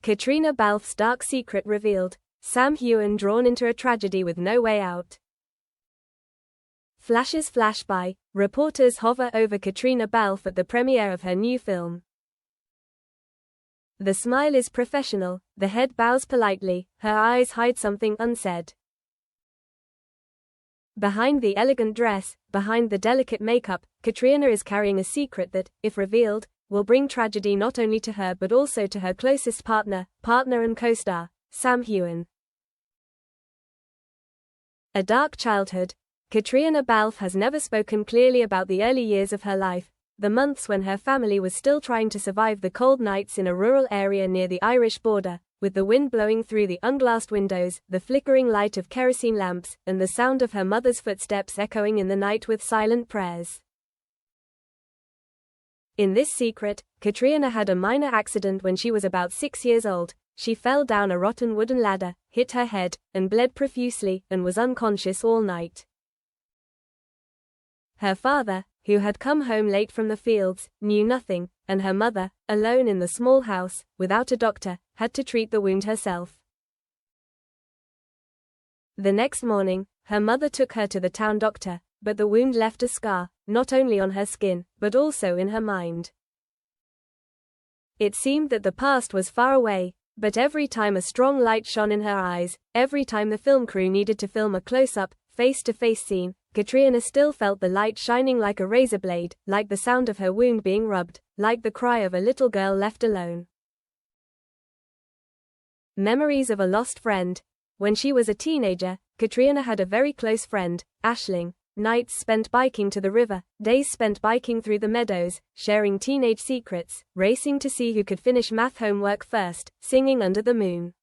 Caitriona Balfe's dark secret revealed. Sam Heughan drawn into a tragedy with no way out. Flashes flash by. Reporters hover over Caitriona Balfe at the premiere of her new film. The smile is professional, the head bows politely, her eyes hide something unsaid. Behind the elegant dress, behind the delicate makeup, Caitriona is carrying a secret that, if revealed, will bring tragedy not only to her but also to her closest partner and co-star, Sam Heughan. A dark childhood. Caitriona Balfe has never spoken clearly about the early years of her life, the months when her family was still trying to survive the cold nights in a rural area near the Irish border, with the wind blowing through the unglassed windows, the flickering light of kerosene lamps, and the sound of her mother's footsteps echoing in the night with silent prayers. In this secret, Caitriona had a minor accident when she was about 6 years old. She fell down a rotten wooden ladder, hit her head, and bled profusely, and was unconscious all night. Her father, who had come home late from the fields, knew nothing, and her mother, alone in the small house, without a doctor, had to treat the wound herself. The next morning, her mother took her to the town doctor, but the wound left a scar, not only on her skin, but also in her mind. It seemed that the past was far away, but every time a strong light shone in her eyes, every time the film crew needed to film a close-up, face-to-face scene, Caitriona still felt the light shining like a razor blade, like the sound of her wound being rubbed, like the cry of a little girl left alone. Memories of a lost friend. When she was a teenager, Caitriona had a very close friend, Aisling. Nights spent biking to the river, days spent biking through the meadows, sharing teenage secrets, racing to see who could finish math homework first, singing under the moon.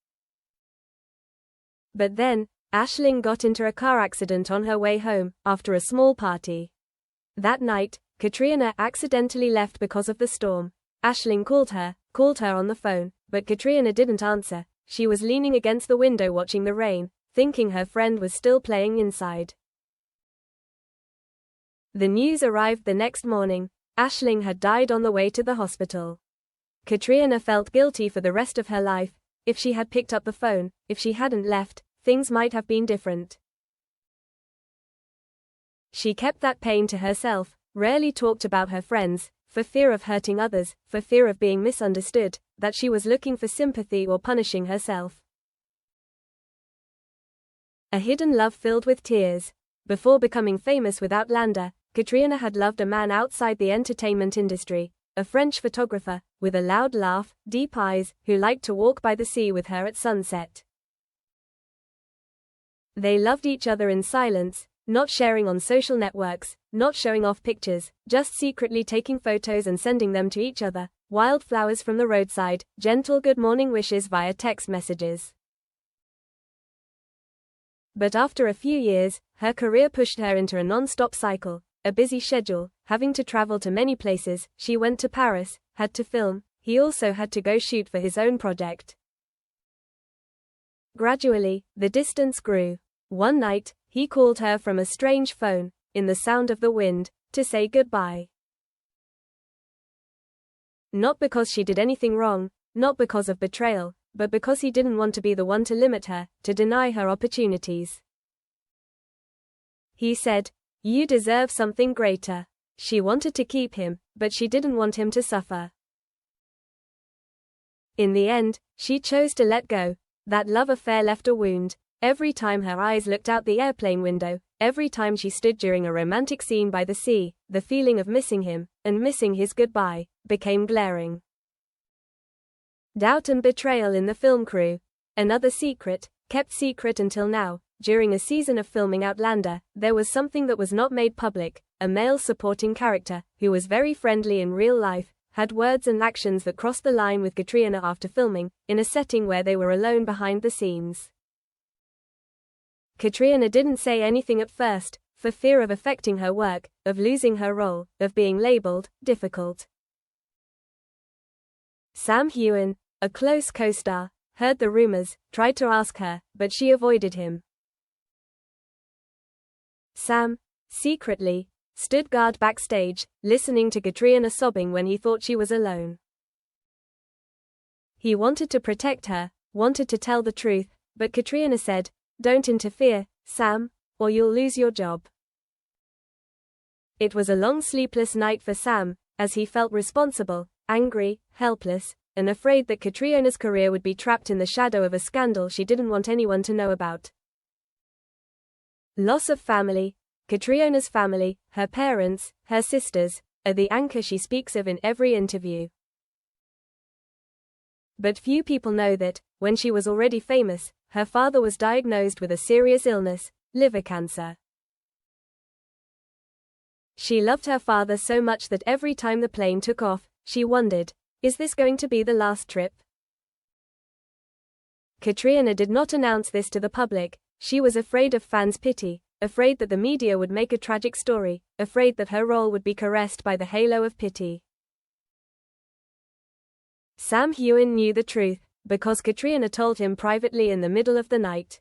But then, Aisling got into a car accident on her way home, after a small party. That night, Caitriona accidentally left because of the storm. Aisling called her on the phone, but Caitriona didn't answer. She was leaning against the window watching the rain, thinking her friend was still playing inside. The news arrived the next morning. Aisling had died on the way to the hospital. Caitriona felt guilty for the rest of her life. If she had picked up the phone, if she hadn't left, things might have been different. She kept that pain to herself, rarely talked about her friends, for fear of hurting others, for fear of being misunderstood, that she was looking for sympathy or punishing herself. A hidden love filled with tears. Before becoming famous with Outlander, Caitriona had loved a man outside the entertainment industry, a French photographer, with a loud laugh, deep eyes, who liked to walk by the sea with her at sunset. They loved each other in silence, not sharing on social networks, not showing off pictures, just secretly taking photos and sending them to each other, wildflowers from the roadside, gentle good morning wishes via text messages. But after a few years, her career pushed her into a non-stop cycle, a busy schedule, having to travel to many places. She went to Paris, had to film, he also had to go shoot for his own project. Gradually, the distance grew. One night, he called her from a strange phone, in the sound of the wind, to say goodbye. Not because she did anything wrong, not because of betrayal, but because he didn't want to be the one to limit her, to deny her opportunities. He said, "You deserve something greater." She wanted to keep him, but she didn't want him to suffer. In the end, she chose to let go. That love affair left a wound. Every time her eyes looked out the airplane window, every time she stood during a romantic scene by the sea, the feeling of missing him, and missing his goodbye, became glaring. Doubt and betrayal in the film crew. Another secret, kept secret until now. During a season of filming Outlander, there was something that was not made public. A male supporting character, who was very friendly in real life, had words and actions that crossed the line with Caitriona after filming, in a setting where they were alone behind the scenes. Caitriona didn't say anything at first, for fear of affecting her work, of losing her role, of being labeled difficult. Sam Heughan, a close co-star, heard the rumors, tried to ask her, but she avoided him. Sam, secretly, stood guard backstage, listening to Caitriona sobbing when he thought she was alone. He wanted to protect her, wanted to tell the truth, but Caitriona said, "Don't interfere, Sam, or you'll lose your job." It was a long sleepless night for Sam, as he felt responsible, angry, helpless, and afraid that Caitriona's career would be trapped in the shadow of a scandal she didn't want anyone to know about. Loss of family. Caitriona's family, her parents, her sisters, are the anchor she speaks of in every interview. But few people know that, when she was already famous, her father was diagnosed with a serious illness, liver cancer. She loved her father so much that every time the plane took off, she wondered, is this going to be the last trip? Caitriona did not announce this to the public. She was afraid of fans' pity, afraid that the media would make a tragic story, afraid that her role would be caressed by the halo of pity. Sam Heughan knew the truth, because Caitriona told him privately in the middle of the night.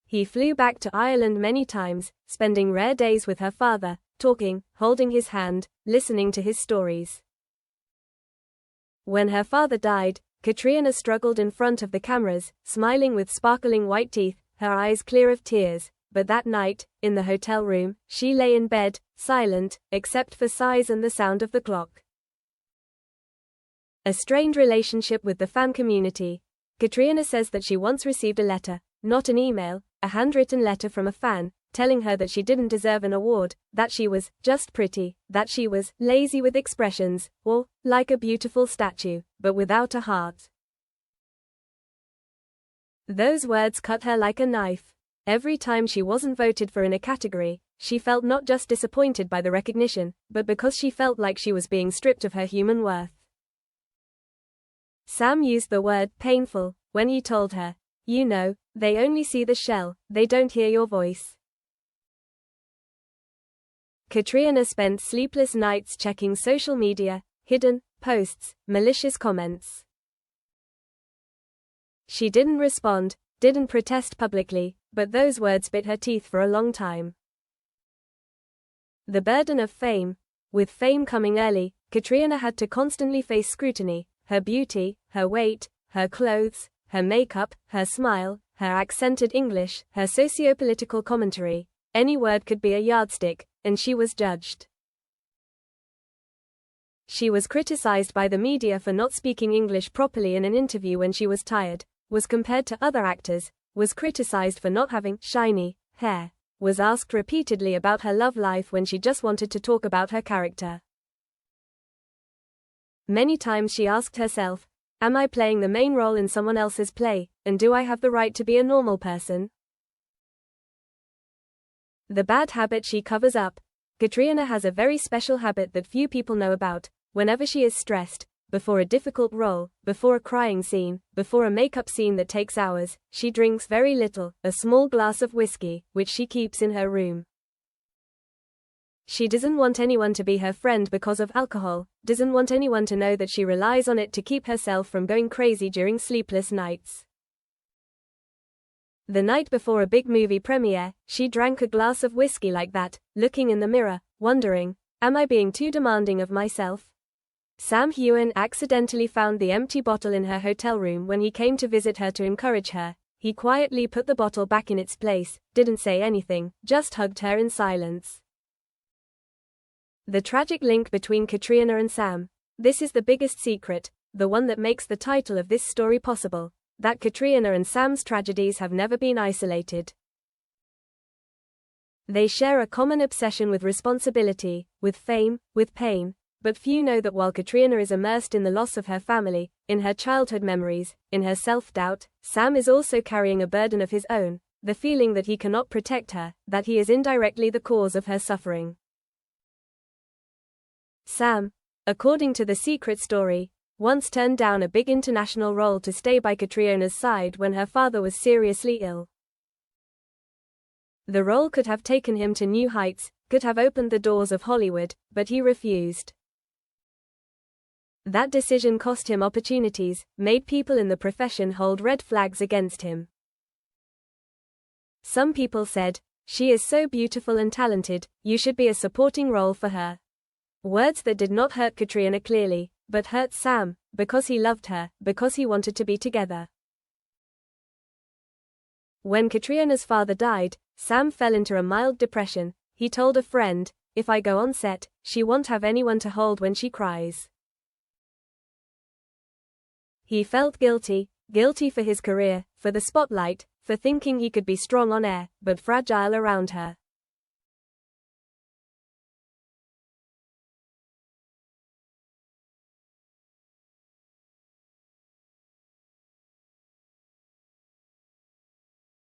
He flew back to Ireland many times, spending rare days with her father, talking, holding his hand, listening to his stories. When her father died, Caitriona struggled in front of the cameras, smiling with sparkling white teeth, her eyes clear of tears, but that night, in the hotel room, she lay in bed, silent, except for sighs and the sound of the clock. A strained relationship with the fan community. Caitriona says that she once received a letter, not an email, a handwritten letter from a fan, telling her that she didn't deserve an award, that she was just pretty, that she was lazy with expressions, or like a beautiful statue, but without a heart. Those words cut her like a knife. Every time she wasn't voted for in a category, she felt not just disappointed by the recognition, but because she felt like she was being stripped of her human worth. Sam used the word painful when he told her, "You know, they only see the shell, they don't hear your voice." Caitriona spent sleepless nights checking social media, hidden posts, malicious comments. She didn't respond, didn't protest publicly, but those words bit her teeth for a long time. The burden of fame. With fame coming early, Caitriona had to constantly face scrutiny. Her beauty, her weight, her clothes, her makeup, her smile, her accented English, her socio-political commentary. Any word could be a yardstick, and she was judged. She was criticized by the media for not speaking English properly in an interview when she was tired, was compared to other actors, was criticized for not having shiny hair, was asked repeatedly about her love life when she just wanted to talk about her character. Many times she asked herself, am I playing the main role in someone else's play, and do I have the right to be a normal person? The bad habit she covers up. Caitriona has a very special habit that few people know about. Whenever she is stressed, before a difficult role, before a crying scene, before a makeup scene that takes hours, she drinks very little, a small glass of whiskey, which she keeps in her room. She doesn't want anyone to be her friend because of alcohol, doesn't want anyone to know that she relies on it to keep herself from going crazy during sleepless nights. The night before a big movie premiere, she drank a glass of whiskey like that, looking in the mirror, wondering, am I being too demanding of myself? Sam Heughan accidentally found the empty bottle in her hotel room when he came to visit her to encourage her. He quietly put the bottle back in its place, didn't say anything, just hugged her in silence. The tragic link between Caitriona and Sam. This is the biggest secret, the one that makes the title of this story possible, that Caitriona and Sam's tragedies have never been isolated. They share a common obsession with responsibility, with fame, with pain, but few know that while Caitriona is immersed in the loss of her family, in her childhood memories, in her self-doubt, Sam is also carrying a burden of his own, the feeling that he cannot protect her, that he is indirectly the cause of her suffering. Sam, according to the secret story, once turned down a big international role to stay by Caitriona's side when her father was seriously ill. The role could have taken him to new heights, could have opened the doors of Hollywood, but he refused. That decision cost him opportunities, made people in the profession hold red flags against him. Some people said, "She is so beautiful and talented, you should be a supporting role for her." Words that did not hurt Caitriona clearly, but hurt Sam, because he loved her, because he wanted to be together. When Caitriona's father died, Sam fell into a mild depression. He told a friend, "If I go on set, she won't have anyone to hold when she cries." He felt guilty for his career, for the spotlight, for thinking he could be strong on air, but fragile around her.